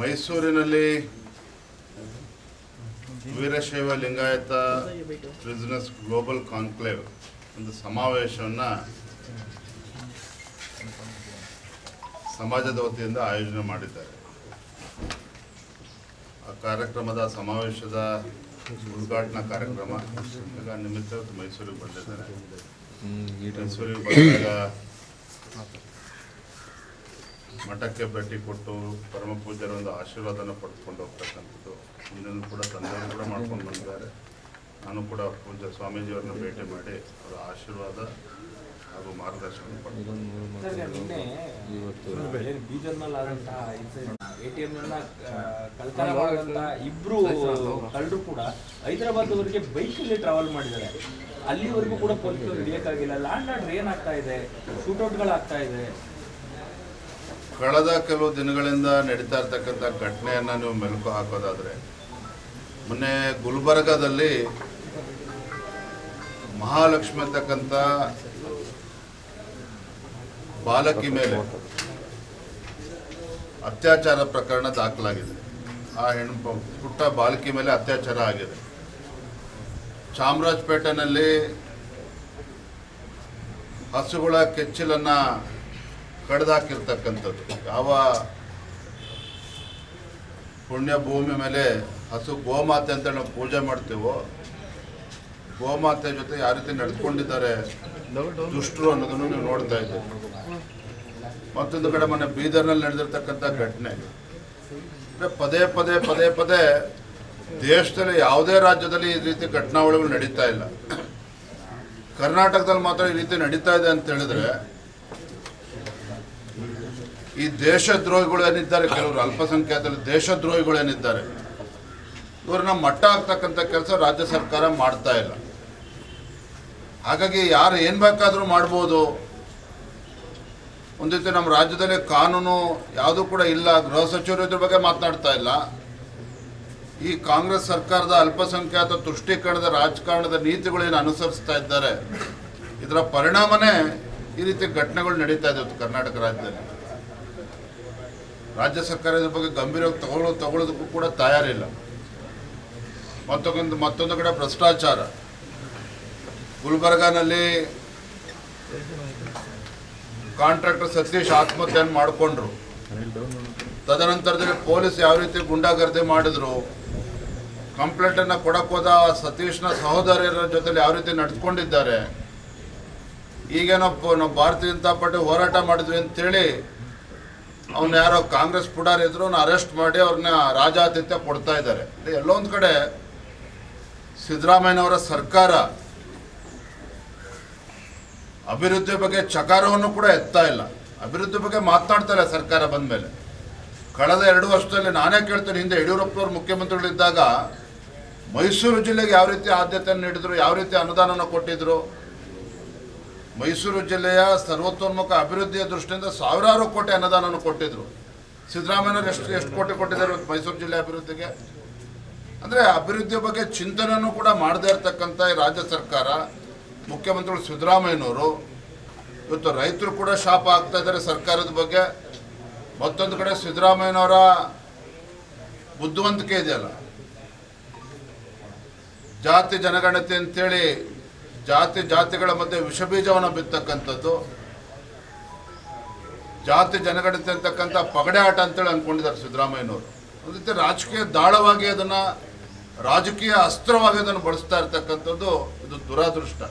ಮೈಸೂರಿನಲ್ಲಿ Veerashaiva Lingayat business global conclave ಒಂದು ಸಮಾವೇಶವನ್ನು ಸಮಾಜದ ವತಿಯಿಂದ ಆಯೋಜನೆ ಮಾಡಿದ್ದಾರೆ. ಆ ಕಾರ್ಯಕ್ರಮದ ಸಮಾವೇಶದ ಉದ್ಘಾಟನಾ ಕಾರ್ಯಕ್ರಮ ಈಗ ನಿಮಿತ್ತ ಮೈಸೂರಿಗೆ ಬಂದಿದ್ದಾರೆ. ಮೈಸೂರಿಗೆ ಬಂದಾಗ ಮಠಕ್ಕೆ ಭೇಟಿ ಕೊಟ್ಟು ಪರಮ ಪೂಜ್ಯರ ಒಂದು ಆಶೀರ್ವಾದನ ಪಡೆದುಕೊಂಡು ಹೋಗ್ತಕ್ಕಂಥದ್ದು ಇನ್ನೊಂದು ಕೂಡ ತಂದೆಯವರು ಕೂಡ ಮಾಡ್ಕೊಂಡು ಬಂದಿದ್ದಾರೆ. ನಾನು ಕೂಡ ಪೂಜ್ಯ ಸ್ವಾಮೀಜಿಯವ್ರನ್ನ ಭೇಟಿ ಮಾಡಿ ಅವರ ಆಶೀರ್ವಾದ ಹಾಗೂ ಮಾರ್ಗದರ್ಶನ ಇಬ್ರು ಕಳ್ಳರು ಕೂಡ ಹೈದರಾಬಾದ್ವರೆಗೆ ಬೈಕಲ್ಲಿ ಟ್ರಾವೆಲ್ ಮಾಡಿದ್ದಾರೆ. ಅಲ್ಲಿವರೆಗೂ ಕೂಡ ಪೊಲೀಸರು ಹಿಡಿಯಕ್ಕಾಗಿಲ್ಲ. ಲ್ಯಾಂಡ್ ಆರ್ಡರ್ ಏನಾಗ್ತಾ ಇದೆ, ಶೂಟೌಟ್ಗಳಾಗ್ತಾ ಇದೆ. ಕಳೆದ ಕೆಲವು ದಿನಗಳಿಂದ ನಡೀತಾ ಇರ್ತಕ್ಕಂಥ ಘಟನೆಯನ್ನು ನೀವು ಮೆಲುಕು ಹಾಕೋದಾದರೆ, ಮೊನ್ನೆ ಗುಲ್ಬರ್ಗಾದಲ್ಲಿ ಮಹಾಲಕ್ಷ್ಮಿ ಅಂತಕ್ಕಂಥ ಬಾಲಕಿ ಮೇಲೆ ಅತ್ಯಾಚಾರ ಪ್ರಕರಣ ದಾಖಲಾಗಿದೆ. ಆ ಪುಟ್ಟ ಬಾಲಕಿ ಮೇಲೆ ಅತ್ಯಾಚಾರ ಆಗಿದೆ. ಚಾಮರಾಜಪೇಟೆನಲ್ಲಿ ಹಸುಗಳ ಕೆಚ್ಚಲನ್ನು ಕಡ್ದಾಕಿರ್ತಕ್ಕಂಥದ್ದು. ಯಾವ ಪುಣ್ಯ ಭೂಮಿ ಮೇಲೆ ಹಸು ಗೋಮಾತೆ ಅಂತ ನಾವು ಪೂಜೆ ಮಾಡ್ತೀವೋ, ಗೋಮಾತೆ ಜೊತೆ ಯಾವ ರೀತಿ ನಡೆದುಕೊಂಡಿದ್ದಾರೆ ದುಷ್ಟರು ಅನ್ನೋದನ್ನು ನೀವು ನೋಡ್ತಾ ಇದ್ದೀವಿ. ಮತ್ತೊಂದು ಕಡೆ ಮೊನ್ನೆ ಬೀದರ್ನಲ್ಲಿ ನಡೆದಿರ್ತಕ್ಕಂಥ ಘಟನೆ ಪದೇ ಪದೇ ಪದೇ ಪದೇ ದೇಶದಲ್ಲಿ ಯಾವುದೇ ರಾಜ್ಯದಲ್ಲಿ ಈ ರೀತಿ ಘಟನಾವಳಿಗಳು ನಡೀತಾ ಇಲ್ಲ. ಕರ್ನಾಟಕದಲ್ಲಿ ಮಾತ್ರ ಈ ರೀತಿ ನಡೀತಾ ಇದೆ ಅಂತ ಹೇಳಿದ್ರೆ, ಈ ದೇಶದ್ರೋಹಿಗಳು ಏನಿದ್ದಾರೆ, ಕೆಲವರು ಅಲ್ಪಸಂಖ್ಯಾತರಲ್ಲಿ ದೇಶದ್ರೋಹಿಗಳು ಏನಿದ್ದಾರೆ, ಇವ್ರನ್ನ ಮಟ್ಟ ಆಗ್ತಕ್ಕಂಥ ಕೆಲಸ ರಾಜ್ಯ ಸರ್ಕಾರ ಮಾಡ್ತಾ ಇಲ್ಲ. ಹಾಗಾಗಿ ಯಾರು ಏನು ಬೇಕಾದರೂ ಮಾಡ್ಬೋದು. ಒಂದು ರೀತಿ ನಮ್ಮ ರಾಜ್ಯದಲ್ಲಿ ಕಾನೂನು ಯಾವುದೂ ಕೂಡ ಇಲ್ಲ. ಗೃಹ ಸಚಿವರು ಇದ್ರ ಬಗ್ಗೆ ಮಾತನಾಡ್ತಾ ಇಲ್ಲ. ಈ ಕಾಂಗ್ರೆಸ್ ಸರ್ಕಾರದ ಅಲ್ಪಸಂಖ್ಯಾತ ತುಷ್ಟೀಕರಣದ ರಾಜಕಾರಣದ ನೀತಿಗಳೇನು ಅನುಸರಿಸ್ತಾ ಇದ್ದಾರೆ, ಇದರ ಪರಿಣಾಮನೇ ಈ ರೀತಿ ಘಟನೆಗಳು ನಡೀತಾ ಇದೆ ಕರ್ನಾಟಕ ರಾಜ್ಯದಲ್ಲಿ. ರಾಜ್ಯ ಸರ್ಕಾರ ಇದ್ರ ಬಗ್ಗೆ ಗಂಭೀರವಾಗಿ ತಗೊಳ್ಳೋದಕ್ಕೂ ಕೂಡ ತಯಾರಿಲ್ಲ. ಮತ್ತೊಂದು ಕಡೆ ಭ್ರಷ್ಟಾಚಾರ. ಗುಲ್ಬರ್ಗಾನಲ್ಲಿ ಕಾಂಟ್ರಾಕ್ಟರ್ ಸತೀಶ್ ಆತ್ಮಹತ್ಯೆಯನ್ನು ಮಾಡಿಕೊಂಡ್ರು. ತದನಂತರದಲ್ಲಿ ಪೊಲೀಸ್ ಯಾವ ರೀತಿ ಗುಂಡಾಗರ್ದಿ ಮಾಡಿದ್ರು, ಕಂಪ್ಲೇಂಟನ್ನು ಕೊಡಕ್ಕೆ ಹೋದ ಸತೀಶ್ನ ಸಹೋದರಿಯರ ಜೊತೆಲಿ ಯಾವ ರೀತಿ ನಡೆದುಕೊಂಡಿದ್ದಾರೆ. ಈಗ ನಾವು ಭಾರತೀಯ ಜನತಾ ಪಾರ್ಟಿ ಹೋರಾಟ ಮಾಡಿದ್ವಿ ಅಂತೇಳಿ ಅವನ್ನ ಯಾರೋ ಕಾಂಗ್ರೆಸ್ ಪುಡಾರಿ ಇದ್ರು, ಅವ್ನ ಅರೆಸ್ಟ್ ಮಾಡಿ ಅವ್ರನ್ನ ರಾಜಾತಿಥ್ಯ ಕೊಡ್ತಾ ಇದ್ದಾರೆ. ಎಲ್ಲೋ ಒಂದು ಕಡೆ ಸಿದ್ದರಾಮಯ್ಯನವರ ಸರ್ಕಾರ ಅಭಿವೃದ್ಧಿ ಬಗ್ಗೆ ಚಕಾರವನ್ನು ಕೂಡ ಎತ್ತಾ ಇಲ್ಲ. ಅಭಿವೃದ್ಧಿ ಬಗ್ಗೆ ಮಾತನಾಡ್ತಾ ಇಲ್ಲ ಸರ್ಕಾರ ಬಂದ ಮೇಲೆ. ಕಳೆದ 2 ವರ್ಷದಲ್ಲಿ ನಾನೇ ಕೇಳ್ತೇನೆ, ಹಿಂದೆ ಯಡಿಯೂರಪ್ಪನವರು ಮುಖ್ಯಮಂತ್ರಿಗಳಿದ್ದಾಗ ಮೈಸೂರು ಜಿಲ್ಲೆಗೆ ಯಾವ ರೀತಿ ಆದ್ಯತೆಯನ್ನು ನೀಡಿದ್ರು, ಯಾವ ರೀತಿ ಅನುದಾನವನ್ನು ಕೊಟ್ಟಿದ್ರು. ಮೈಸೂರು ಜಿಲ್ಲೆಯ ಸರ್ವತೋನ್ಮುಖ ಅಭಿವೃದ್ಧಿಯ ದೃಷ್ಟಿಯಿಂದ ಸಾವಿರಾರು ಕೋಟಿ ಅನುದಾನವನ್ನು ಕೊಟ್ಟಿದ್ರು. ಸಿದ್ದರಾಮಯ್ಯನವರು ಎಷ್ಟು ಕೋಟಿ ಕೊಟ್ಟಿದ್ದಾರೆ ಮೈಸೂರು ಜಿಲ್ಲೆ ಅಭಿವೃದ್ಧಿಗೆ? ಅಂದರೆ ಅಭಿವೃದ್ಧಿಯ ಬಗ್ಗೆ ಚಿಂತನೆಯನ್ನು ಕೂಡ ಮಾಡದೇ ಇರತಕ್ಕಂಥ ಈ ರಾಜ್ಯ ಸರ್ಕಾರ, ಮುಖ್ಯಮಂತ್ರಿಗಳು ಸಿದ್ದರಾಮಯ್ಯನವರು ಇವತ್ತು ರೈತರು ಕೂಡ ಶಾಪ ಆಗ್ತಾ ಇದ್ದಾರೆ ಸರ್ಕಾರದ ಬಗ್ಗೆ. ಮತ್ತೊಂದು ಕಡೆ ಸಿದ್ದರಾಮಯ್ಯನವರ ಬುದ್ಧಿವಂತಿಕೆ ಇದೆಯಲ್ಲ, ಜಾತಿ ಜನಗಣತಿ ಅಂತೇಳಿ ಜಾತಿಗಳ ಮಧ್ಯೆ ವಿಷಬೀಜವನ್ನು ಬಿತ್ತಕ್ಕಂಥದ್ದು, ಜಾತಿ ಜನಗಣತಿ ಅಂತಕ್ಕಂಥ ಪಗಡೆ ಆಟ ಅಂತೇಳಿ ಅಂದ್ಕೊಂಡಿದ್ದಾರೆ ಸಿದ್ದರಾಮಯ್ಯನವರು. ಒಂದು ರೀತಿ ರಾಜಕೀಯ ದಾಳವಾಗಿ ಅದನ್ನು, ರಾಜಕೀಯ ಅಸ್ತ್ರವಾಗಿ ಅದನ್ನು ಬಳಸ್ತಾ ಇರ್ತಕ್ಕಂಥದ್ದು ಇದು ದುರಾದೃಷ್ಟ.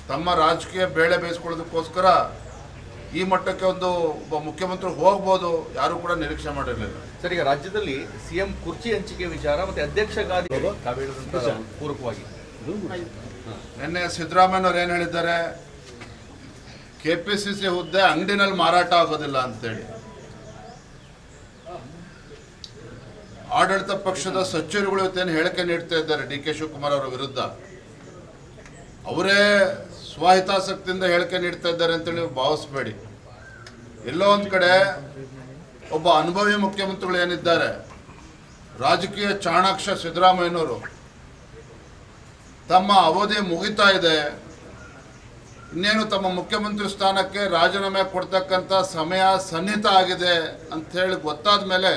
ತಮ್ಮ ರಾಜಕೀಯ ಬೇಳೆ ಬೇಯಿಸ್ಕೊಳ್ಳೋದಕ್ಕೋಸ್ಕರ ಈ ಮಟ್ಟಕ್ಕೆ ಒಬ್ಬ ಮುಖ್ಯಮಂತ್ರಿ ಹೋಗ್ಬೋದು ಯಾರು ಕೂಡ ನಿರೀಕ್ಷೆ ಮಾಡಿರಲಿಲ್ಲ. ಸರ್, ಈಗ ರಾಜ್ಯದಲ್ಲಿ ಸಿಎಂ ಕುರ್ಚಿ ಹಂಚಿಕೆ ವಿಚಾರ ಮತ್ತು ಅಧ್ಯಕ್ಷ ಗಾದಿ ಪೂರಕವಾಗಿ ನಿನ್ನೆ ಸಿದ್ದರಾಮಯ್ಯನವ್ರು ಏನು ಹೇಳಿದ್ದಾರೆ, KPCC ಹುದ್ದೆ ಅಂಗಡಿನಲ್ಲಿ ಮಾರಾಟ ಆಗೋದಿಲ್ಲ ಅಂತೇಳಿ. ಆಡಳಿತ ಪಕ್ಷದ ಸಚಿವರುಗಳು ಇವತ್ತೇನು ಹೇಳಿಕೆ ನೀಡ್ತಾ ಇದ್ದಾರೆ DK ಶಿವಕುಮಾರ್ ಅವರ ವಿರುದ್ಧ, ಅವರೇ ಸ್ವಹಿತಾಸಕ್ತಿಯಿಂದ ಹೇಳಿಕೆ ನೀಡ್ತಾ ಇದ್ದಾರೆ ಅಂತೇಳಿ ಭಾವಿಸ್ಬೇಡಿ. ಎಲ್ಲೋ ಒಂದು ಕಡೆ ಒಬ್ಬ ಅನುಭವಿ ಮುಖ್ಯಮಂತ್ರಿಗಳು ಏನಿದ್ದಾರೆ, ರಾಜಕೀಯ ಚಾಣಾಕ್ಷ ಸಿದ್ದರಾಮಯ್ಯನವರು ತಮ್ಮ ಅವಧಿ ಮುಗಿತಾ ಇದೆ, ಇನ್ನೇನು ತಮ್ಮ ಮುಖ್ಯಮಂತ್ರಿ ಸ್ಥಾನಕ್ಕೆ ರಾಜೀನಾಮೆ ಕೊಡ್ತಕ್ಕಂಥ ಸಮಯ ಸನ್ನಿಹಿತ ಆಗಿದೆ ಅಂಥೇಳಿ ಗೊತ್ತಾದ ಮೇಲೆ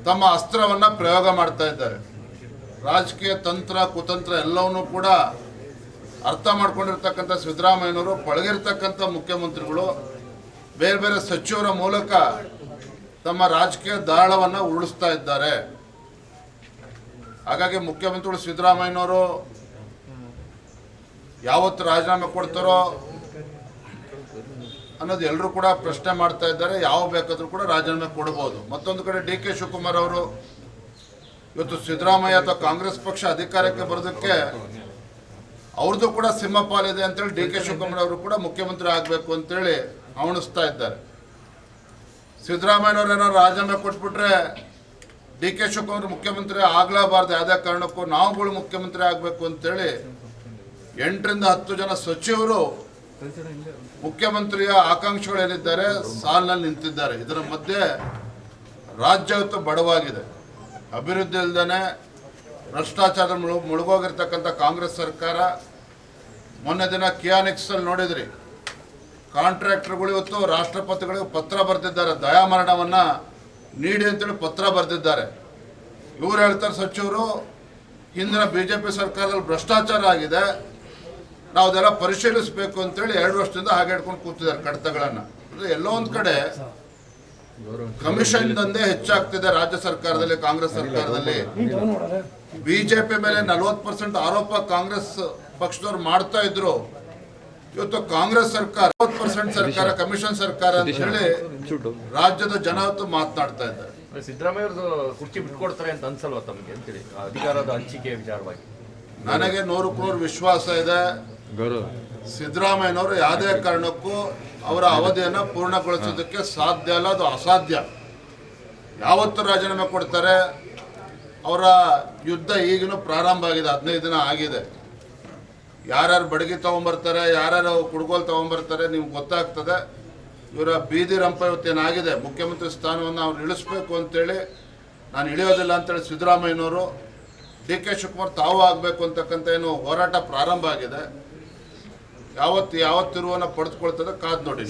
ತಮ್ಮ ಅಸ್ತ್ರವನ್ನು ಪ್ರಯೋಗ ಮಾಡ್ತಾ ಇದ್ದಾರೆ. ರಾಜಕೀಯ ತಂತ್ರ ಕುತಂತ್ರ ಎಲ್ಲವನ್ನೂ ಕೂಡ ಅರ್ಥ ಮಾಡ್ಕೊಂಡಿರ್ತಕ್ಕಂಥ ಸಿದ್ದರಾಮಯ್ಯನವರು ಪಳಗಿರ್ತಕ್ಕಂಥ ಮುಖ್ಯಮಂತ್ರಿಗಳು ಬೇರೆ ಬೇರೆ ಸಚಿವರ ಮೂಲಕ ತಮ್ಮ ರಾಜಕೀಯ ದಾಳವನ್ನು ಉರುಳಿಸ್ತಾ ಇದ್ದಾರೆ. ಹಾಗಾಗಿ ಮುಖ್ಯಮಂತ್ರಿಗಳು ಸಿದ್ದರಾಮಯ್ಯನವರು ಯಾವತ್ತು ರಾಜೀನಾಮೆ ಕೊಡ್ತಾರೋ ಅನ್ನೋದು ಎಲ್ಲರೂ ಕೂಡ ಪ್ರಶ್ನೆ ಮಾಡ್ತಾ ಇದ್ದಾರೆ. ಯಾವ ಬೇಕಾದರೂ ಕೂಡ ರಾಜೀನಾಮೆ ಕೊಡಬಹುದು. ಮತ್ತೊಂದು ಕಡೆ ಡಿ ಕೆ ಶಿವಕುಮಾರ್ ಅವರು ಇವತ್ತು ಸಿದ್ದರಾಮಯ್ಯ ಅಥವಾ ಕಾಂಗ್ರೆಸ್ ಪಕ್ಷ ಅಧಿಕಾರಕ್ಕೆ ಬರೋದಕ್ಕೆ ಅವ್ರದ್ದು ಕೂಡ ಸಿಂಹಪಾಲಿದೆ ಅಂತೇಳಿ ಡಿ ಕೆ ಶಿವಕುಮಾರ್ ಅವರು ಕೂಡ ಮುಖ್ಯಮಂತ್ರಿ ಆಗಬೇಕು ಅಂತೇಳಿ ಹವಣಿಸ್ತಾ ಇದ್ದಾರೆ. ಸಿದ್ದರಾಮಯ್ಯನವ್ರು ಏನಾದ್ರು ರಾಜೀನಾಮೆ ಕೊಟ್ಬಿಟ್ರೆ ಡಿ ಕೆ ಶಿವಕುಮಾರ್ ಮುಖ್ಯಮಂತ್ರಿ ಆಗಲೇಬಾರ್ದು, ಯಾವುದೇ ಕಾರಣಕ್ಕೂ ನಾವುಗಳು ಮುಖ್ಯಮಂತ್ರಿ ಆಗಬೇಕು ಅಂತೇಳಿ 8 ರಿಂದ 10 ಜನ ಸಚಿವರು ಮುಖ್ಯಮಂತ್ರಿಯ ಆಕಾಂಕ್ಷಿಗಳೇನಿದ್ದಾರೆ ಸಾಲಿನಲ್ಲಿ ನಿಂತಿದ್ದಾರೆ. ಇದರ ಮಧ್ಯೆ ರಾಜ್ಯ ಇವತ್ತು ಬಡವಾಗಿದೆ. ಅಭಿವೃದ್ಧಿ ಇಲ್ದೇ ಭ್ರಷ್ಟಾಚಾರ ಮುಳುಗೋಗಿರ್ತಕ್ಕಂಥ ಕಾಂಗ್ರೆಸ್ ಸರ್ಕಾರ. ಮೊನ್ನೆ ದಿನ ಕಿಯಾನಿಕ್ಸಲ್ಲಿ ನೋಡಿದ್ರಿ, ಕಾಂಟ್ರಾಕ್ಟರ್ಗಳು ಇವತ್ತು ರಾಷ್ಟ್ರಪತಿಗಳಿಗೆ ಪತ್ರ ಬರೆದಿದ್ದಾರೆ, ದಯಾಮರಣವನ್ನು ನೀಡಿ ಅಂತೇಳಿ ಪತ್ರ ಬರೆದಿದ್ದಾರೆ. ಇವರು ಹೇಳ್ತಾರೆ ಸಚಿವರು, ಹಿಂದಿನ BJP ಸರ್ಕಾರದಲ್ಲಿ ಭ್ರಷ್ಟಾಚಾರ ಆಗಿದೆ, ನಾವು ಅದೆಲ್ಲ ಪರಿಶೀಲಿಸಬೇಕು ಅಂತೇಳಿ 2 ವರ್ಷದಿಂದ ಹಾಗೆ ಹಿಡ್ಕೊಂಡು ಕೂತಿದ್ದಾರೆ ಕಡತಗಳನ್ನು. ಎಲ್ಲೋ ಒಂದು ಕಡೆ ಕಮಿಷನ್ ದಂಧೆ ಹೆಚ್ಚಾಗ್ತಿದೆ ರಾಜ್ಯ ಸರ್ಕಾರದಲ್ಲಿ, ಕಾಂಗ್ರೆಸ್ ಸರ್ಕಾರದಲ್ಲಿ. BJP ಮೇಲೆ 40% ಆರೋಪ ಕಾಂಗ್ರೆಸ್ ಪಕ್ಷದವ್ರು ಮಾಡ್ತಾ ಇದ್ರು. ಇವತ್ತು ಕಾಂಗ್ರೆಸ್ ಸರ್ಕಾರ 40% ಸರ್ಕಾರ ಕಮಿಷನ್ ಸರ್ಕಾರ ಅಂತ ಹೇಳಿ ರಾಜ್ಯದ ಜನ ಇವತ್ತು ಮಾತನಾಡ್ತಾ ಇದ್ದಾರೆ. ಸಿದ್ದರಾಮಯ್ಯ ಅವ್ರದ್ದು ಕುರ್ಚಿ ಬಿಟ್ಕೊಡ್ತಾರೆ ಅಂತ ಅನ್ಸಲ್ವಾ ತಮಗೆ ಅಂತೇಳಿ ಅಧಿಕಾರದ ಹಂಚಿಕೆ ವಿಚಾರವಾಗಿ? ನನಗೆ 100% ವಿಶ್ವಾಸ ಇದೆ. ಸಿದ್ದರಾಮಯ್ಯನವರು ಯಾವುದೇ ಕಾರಣಕ್ಕೂ ಅವರ ಅವಧಿಯನ್ನು ಪೂರ್ಣಗೊಳಿಸೋದಕ್ಕೆ ಸಾಧ್ಯ ಇಲ್ಲ, ಅದು ಅಸಾಧ್ಯ. ಯಾವತ್ತು ರಾಜೀನಾಮೆ ಕೊಡ್ತಾರೆ? ಅವರ ಯುದ್ಧ ಈಗಿನೂ ಪ್ರಾರಂಭ ಆಗಿದೆ, 15 ದಿನ ಆಗಿದೆ. ಯಾರ್ಯಾರು ಬಡಗಿ ತೊಗೊಂಬರ್ತಾರೆ, ಯಾರ್ಯಾರು ಕುಡ್ಗೋಲು ತೊಗೊಂಬರ್ತಾರೆ ನಿಮ್ಗೆ ಗೊತ್ತಾಗ್ತದೆ. ಇವರ ಬೀದಿ ರಂಪ ಇವತ್ತೇನಾಗಿದೆ, ಮುಖ್ಯಮಂತ್ರಿ ಸ್ಥಾನವನ್ನು ಅವ್ರು ಇಳಿಸ್ಬೇಕು ಅಂತೇಳಿ, ನಾನು ಇಳಿಯೋದಿಲ್ಲ ಅಂತೇಳಿ ಸಿದ್ದರಾಮಯ್ಯನವರು, ಡಿ ಕೆ ಶಿವಕುಮಾರ್ ತಾವು ಆಗಬೇಕು ಅಂತಕ್ಕಂಥ ಏನು ಹೋರಾಟ ಪ್ರಾರಂಭ ಆಗಿದೆ. ಯಾವ ತಿರುವನ್ನ ಪಡೆದುಕೊಳ್ತದೆ ಕಾದ್ ನೋಡಿ.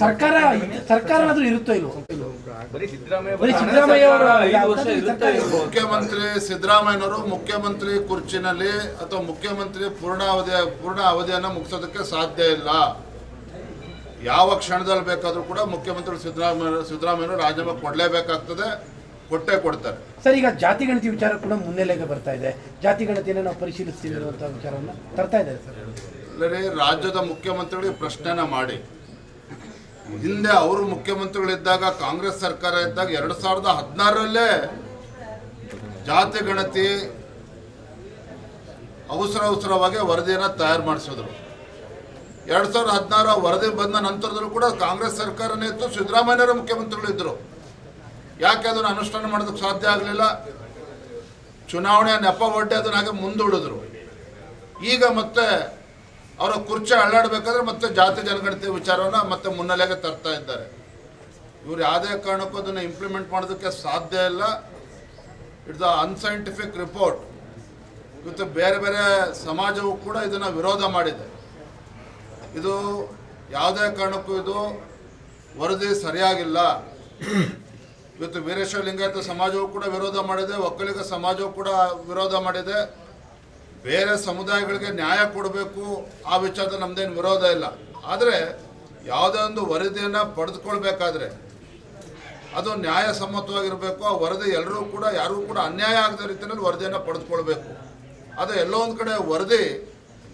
ಸರ್ಕಾರ ಇರುತ್ತೋ ಇಲ್ವೋ? ಮುಖ್ಯಮಂತ್ರಿ ಸಿದ್ದರಾಮಯ್ಯನವರು ಮುಖ್ಯಮಂತ್ರಿ ಕುರ್ಚಿನಲ್ಲಿ ಅಥವಾ ಮುಖ್ಯಮಂತ್ರಿ ಪೂರ್ಣ ಅವಧಿಯನ್ನು ಮುಗಿಸೋದಕ್ಕೆ ಸಾಧ್ಯ ಇಲ್ಲ. ಯಾವ ಕ್ಷಣದಲ್ಲಿ ಬೇಕಾದರೂ ಕೂಡ ಮುಖ್ಯಮಂತ್ರಿ ಸಿದ್ದರಾಮಯ್ಯನವರು ರಾಜೀನಾಮೆ ಕೊಡಲೇಬೇಕಾಗ್ತದೆ, ಕೊಟ್ಟೇ ಕೊಡ್ತಾರೆ. ಸರ್, ಈಗ ಜಾತಿ ಗಣತಿ ವಿಚಾರ ಕೂಡ ಮುನ್ನೆಲೆಗೆ ಬರ್ತಾ ಇದೆ. ಜಾತಿ ಗಣತಿಯನ್ನು ನಾವು ಪರಿಶೀಲಿಸ್ತೀವಿ ಅನ್ನುವಂಥ ವಿಚಾರವನ್ನು ತರ್ತಾ ಇದ್ದಾರೆ ಸರ್. ರಾಜ್ಯದ ಮುಖ್ಯಮಂತ್ರಿಗಳಿಗೆ ಪ್ರಶ್ನೆನ ಮಾಡಿ. ಹಿಂದೆ ಅವರು ಮುಖ್ಯಮಂತ್ರಿಗಳಿದ್ದಾಗ, ಕಾಂಗ್ರೆಸ್ ಸರ್ಕಾರ ಇದ್ದಾಗ 2016ರಲ್ಲೇ ಜಾತಿ ಗಣತಿ ಅವಸರವಾಗಿ ವರದಿಯನ್ನು ತಯಾರು ಮಾಡಿಸಿದ್ರು. 2016 ವರದಿ ಬಂದ ನಂತರದಲ್ಲೂ ಕೂಡ ಕಾಂಗ್ರೆಸ್ ಸರ್ಕಾರನೇ ಇತ್ತು, ಸಿದ್ದರಾಮಯ್ಯರ ಮುಖ್ಯಮಂತ್ರಿಗಳಿದ್ದರು. ಯಾಕೆ ಅದನ್ನು ಅನುಷ್ಠಾನ ಮಾಡೋದಕ್ಕೆ ಸಾಧ್ಯ ಆಗಲಿಲ್ಲ? ಚುನಾವಣೆ ನೆಪ ಒಡ್ಡೆ ಅದನ್ನ ಹಾಗೆ ಮುಂದೂಡಿದ್ರು. ಈಗ ಮತ್ತೆ ಅವರ ಕುರ್ಚಿ ಅಳ್ಳಾಡಬೇಕಾದ್ರೆ ಮತ್ತೆ ಜಾತಿ ಜನಗಣತಿ ವಿಚಾರವನ್ನು ಮತ್ತೆ ಮುನ್ನೆಲೆಗೆ ತರ್ತಾ ಇದ್ದಾರೆ. ಇವರು ಯಾವುದೇ ಕಾರಣಕ್ಕೂ ಅದನ್ನು ಇಂಪ್ಲಿಮೆಂಟ್ ಮಾಡೋದಕ್ಕೆ ಸಾಧ್ಯ ಇಲ್ಲ. It's the unscientific report. ಇವತ್ತು ಬೇರೆ ಬೇರೆ ಸಮಾಜವು ಕೂಡ ಇದನ್ನು ವಿರೋಧ ಮಾಡಿದೆ. ಇದು ಯಾವುದೇ ಕಾರಣಕ್ಕೂ ಇದು ವರದಿ ಸರಿಯಾಗಿಲ್ಲ. ಇವತ್ತು ವೀರಶೈವ ಲಿಂಗಾಯತ ಸಮಾಜವು ಕೂಡ ವಿರೋಧ ಮಾಡಿದೆ, ಒಕ್ಕಲಿಗ ಸಮಾಜವು ಕೂಡ ವಿರೋಧ ಮಾಡಿದೆ. ಬೇರೆ ಸಮುದಾಯಗಳಿಗೆ ನ್ಯಾಯ ಕೊಡಬೇಕು, ಆ ವಿಚಾರದಲ್ಲಿ ನಮ್ಮದೇನು ವಿರೋಧ ಇಲ್ಲ. ಆದರೆ ಯಾವುದೇ ಒಂದು ವರದಿಯನ್ನು ಪಡೆದುಕೊಳ್ಬೇಕಾದ್ರೆ ಅದು ನ್ಯಾಯಸಮ್ಮತವಾಗಿರಬೇಕು. ಆ ವರದಿ ಎಲ್ಲರೂ ಕೂಡ ಯಾರಿಗೂ ಕೂಡ ಅನ್ಯಾಯ ಆಗದ ರೀತಿಯಲ್ಲಿ ವರದಿಯನ್ನು ಪಡೆದುಕೊಳ್ಬೇಕು. ಅದು ಎಲ್ಲೋ ಒಂದು ಕಡೆ ವರದಿ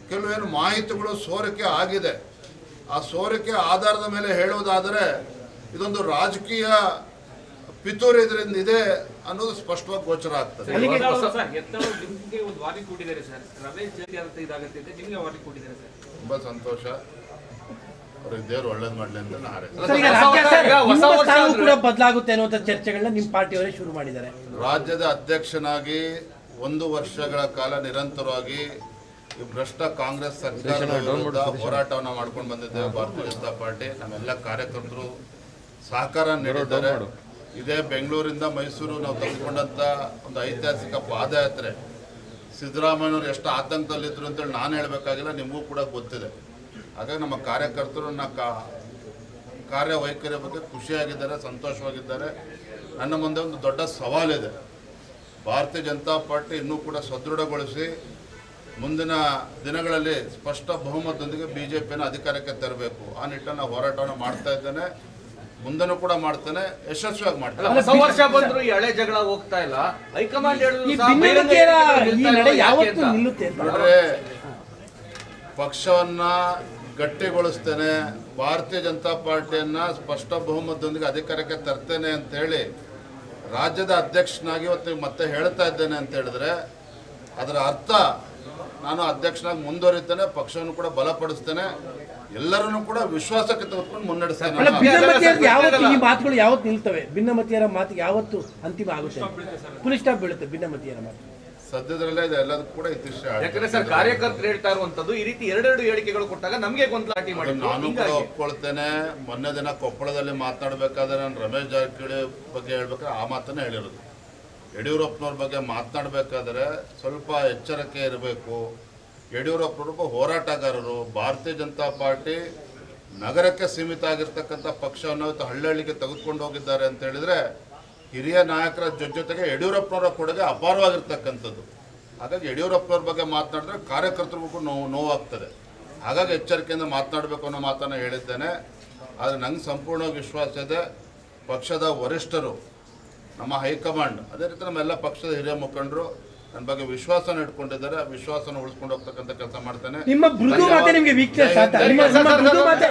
ಕೆಲವೇನು ಮಾಹಿತಿಗಳು ಸೋರಿಕೆ ಆಗಿದೆ. ಆ ಸೋರಿಕೆ ಆಧಾರದ ಮೇಲೆ ಹೇಳುವುದಾದರೆ ಇದೊಂದು ರಾಜಕೀಯ ಪಿತೂರಿ ಇದರಿಂದ ಇದೆ ಅನ್ನೋದು ಸ್ಪಷ್ಟವಾಗಿ ಗೋಚರ ಆಗ್ತದೆ. ತುಂಬಾ ಸಂತೋಷ. ಅವ್ರಿಗೆ ದೇವರು ಒಳ್ಳೇದು ಮಾಡಲಿ ಅಂತ ಬದಲಾಗುತ್ತೆ ಅನ್ನುವಂಥ ಚರ್ಚೆಗಳನ್ನ ನಿಮ್ಮ ಪಾರ್ಟಿಯವರೇ ಶುರು ಮಾಡಿದ್ದಾರೆ. ರಾಜ್ಯದ ಅಧ್ಯಕ್ಷನಾಗಿ 1 ವರ್ಷಗಳ ಕಾಲ ನಿರಂತರವಾಗಿ ಈ ಭ್ರಷ್ಟ ಕಾಂಗ್ರೆಸ್ ಸರ್ಕಾರದ ವಿರುದ್ಧ ಹೋರಾಟವನ್ನು ಮಾಡ್ಕೊಂಡು ಬಂದಿದ್ದೇವೆ. ಭಾರತೀಯ ಜನತಾ ಪಾರ್ಟಿ ನಮ್ಮೆಲ್ಲ ಕಾರ್ಯಕರ್ತರು ಸಹಕಾರ ನೀಡಿದ್ದಾರೆ. ಇದೇ ಬೆಂಗಳೂರಿಂದ ಮೈಸೂರು ನಾವು ತೆಗೆದುಕೊಂಡಂಥ ಒಂದು ಐತಿಹಾಸಿಕ ಪಾದಯಾತ್ರೆ ಸಿದ್ದರಾಮಯ್ಯನವರು ಎಷ್ಟು ಆತಂಕದಲ್ಲಿದ್ದರು ಅಂತೇಳಿ ನಾನು ಹೇಳಬೇಕಾಗಿಲ್ಲ, ನಿಮಗೂ ಕೂಡ ಗೊತ್ತಿದೆ. ಹಾಗಾಗಿ ನಮ್ಮ ಕಾರ್ಯಕರ್ತರನ್ನ ಕಾರ್ಯವೈಖರಿ ಬಗ್ಗೆ ಖುಷಿಯಾಗಿದ್ದಾರೆ, ಸಂತೋಷವಾಗಿದ್ದಾರೆ. ನನ್ನ ಮುಂದೆ ಒಂದು ದೊಡ್ಡ ಸವಾಲಿದೆ. ಭಾರತೀಯ ಜನತಾ ಪಾರ್ಟಿ ಇನ್ನೂ ಕೂಡ ಸದೃಢಗೊಳಿಸಿ ಮುಂದಿನ ದಿನಗಳಲ್ಲಿ ಸ್ಪಷ್ಟ ಬಹುಮತದೊಂದಿಗೆ BJPಯನ್ನು ಅಧಿಕಾರಕ್ಕೆ ತರಬೇಕು. ಆ ನಿಟ್ಟಿನಲ್ಲಿ ಹೋರಾಟವನ್ನು ಮಾಡ್ತಾ ಇದ್ದೇನೆ, ಮುಂದೆನೂ ಕೂಡ ಮಾಡ್ತೇನೆ, ಯಶಸ್ವಿಯಾಗಿ ಮಾಡ್ತೇನೆ. ಹೊಸ ವರ್ಷ ಬಂದ್ರು ಈ ಹಳೆ ಜಗಳ ಹೋಗ್ತಾ ಇಲ್ಲ. ಹೈಕಮಾಂಡ್ ಹೇಳಿದ್ರು ಈ ಸಹ ಭಿನ್ನಮತೀಯರ ಬಹಿರಂಗ ಈ ಹೇಳಿಕೆ ನಡೆ ಯಾಕೆ ಯಾವತ್ತೂ ಅಂತ. ನಿಲ್ಲುತ್ತೆ ಅಂತ. ನೋಡ್ರೆ, ಪಕ್ಷವನ್ನ ಗಟ್ಟಿಗೊಳಿಸ್ತೇನೆ, ಭಾರತೀಯ ಜನತಾ ಪಾರ್ಟಿಯನ್ನ ಸ್ಪಷ್ಟ ಬಹುಮತದೊಂದಿಗೆ ಅಧಿಕಾರಕ್ಕೆ ತರ್ತೇನೆ ಅಂತ ಹೇಳಿ ರಾಜ್ಯದ ಅಧ್ಯಕ್ಷನಾಗಿ ಇವತ್ತು ಮತ್ತೆ ಹೇಳ್ತಾ ಇದ್ದೇನೆ ಅಂತ ಹೇಳಿದ್ರೆ ಅದರ ಅರ್ಥ ನಾನು ಅಧ್ಯಕ್ಷನಾಗಿ ಮುಂದುವರಿತೇನೆ, ಪಕ್ಷವನ್ನು ಕೂಡ ಬಲಪಡಿಸ್ತೇನೆ, ಎಲ್ಲರನ್ನೂ ಕೂಡ ವಿಶ್ವಾಸಕ್ಕೆ ತೆಗೆದುಕೊಂಡು ಮುನ್ನಡೆಸ್ತೇನೆ. ಅಲ್ಲ, ಭಿನ್ನಮತೀಯರ ಯಾವತ್ತು ಈ ಮಾತುಗಳು ಯಾವತ್ತು ನಿಲ್ತವೆ? ಭಿನ್ನಮತೀಯರ ಮಾತಿಗೆ ಯಾವತ್ತು ಅಂತಿಮ ಆಗುತ್ತೆ? ಫುಲ್ ಸ್ಟಾಪ್ ಬೀಳುತ್ತೆ ಭಿನ್ನಮತೀಯರ ಮಾತು. ಸದ್ಯದಲ್ಲೇ ಇದೆ ಎಲ್ಲದಕ್ಕೂ ಕೂಡ ಇತಿಶ್ರೀ ಯಾಕಂದ್ರೆ ಸರ್ ಕಾರ್ಯಕರ್ತರು ಹೇಳ್ತಾ ಇರುವಂತದ್ದು ಈ ರೀತಿ ಎರಡೆರಡು ಹೇಳಿಕೆಗಳು ಕೊಟ್ಟಾಗ ನಮಗೆ ಗೊಂದಲಾಟಿ ಮಾಡಿ ನಾನು ಕೂಡ ಒಪ್ಕೊಳ್ತೇನೆ. ಮೊನ್ನೆ ದಿನ ಕೊಪ್ಪಳದಲ್ಲಿ ಮಾತನಾಡಬೇಕಾದ್ರೆ ನಾನು ರಮೇಶ್ ಜಾರಕಿಹೊಳಿ ಬಗ್ಗೆ ಹೇಳ್ಬೇಕಾದ್ರೆ ಆ ಮಾತನ್ನೇ ಹೇಳಿರೋದು. ಯಡಿಯೂರಪ್ಪನವ್ರ ಬಗ್ಗೆ ಮಾತನಾಡಬೇಕಾದ್ರೆ ಸ್ವಲ್ಪ ಎಚ್ಚರಿಕೆ ಇರಬೇಕು. ಯಡಿಯೂರಪ್ಪನವ್ರು ಹೋರಾಟಗಾರರು. ಭಾರತೀಯ ಜನತಾ ಪಾರ್ಟಿ ನಗರಕ್ಕೆ ಸೀಮಿತ ಆಗಿರ್ತಕ್ಕಂಥ ಪಕ್ಷವನ್ನು ಇವತ್ತು ಹಳ್ಳಿಗೆ ತೆಗೆದುಕೊಂಡು ಹೋಗಿದ್ದಾರೆ ಅಂತ ಹೇಳಿದ್ರೆ ಹಿರಿಯ ನಾಯಕರ ಜೊತೆಗೆ ಯಡಿಯೂರಪ್ಪನವರ ಕೊಡುಗೆ ಅಪಾರವಾಗಿರ್ತಕ್ಕಂಥದ್ದು. ಹಾಗಾಗಿ ಯಡಿಯೂರಪ್ಪನವ್ರ ಬಗ್ಗೆ ಮಾತನಾಡಿದ್ರೆ ಕಾರ್ಯಕರ್ತರಿಗೂ ನೋವಾಗ್ತದೆ. ಹಾಗಾಗಿ ಎಚ್ಚರಿಕೆಯಿಂದ ಮಾತನಾಡಬೇಕು ಅನ್ನೋ ಮಾತನ್ನು ಹೇಳಿದ್ದೇನೆ. ಆದರೆ ನಂಗೆ ಸಂಪೂರ್ಣವಾಗಿ ವಿಶ್ವಾಸ ಇದೆ. ಪಕ್ಷದ ವರಿಷ್ಠರು, ನಮ್ಮ ಹೈಕಮಾಂಡ್, ಅದೇ ರೀತಿ ನಮ್ಮೆಲ್ಲ ಪಕ್ಷದ ಹಿರಿಯ ಮುಖಂಡರು ನನ್ನ ಬಗ್ಗೆ ವಿಶ್ವಾಸನ ಇಟ್ಕೊಂಡಿದ್ದಾರೆ. ವಿಶ್ವಾಸನ ಉಳಿಸ್ಕೊಂಡು ಹೋಗ್ತಕ್ಕಂಥ ಕೆಲಸ ಮಾಡ್ತೇನೆ. ನಿಮ್ಮ ಮೃದು ಮಾತೆ ನಿಮಗೆ ವೀಕ್ನೆಸ್ ಅಂತ. ನಿಮ್ಮ ಮೃದು ಮಾತೆ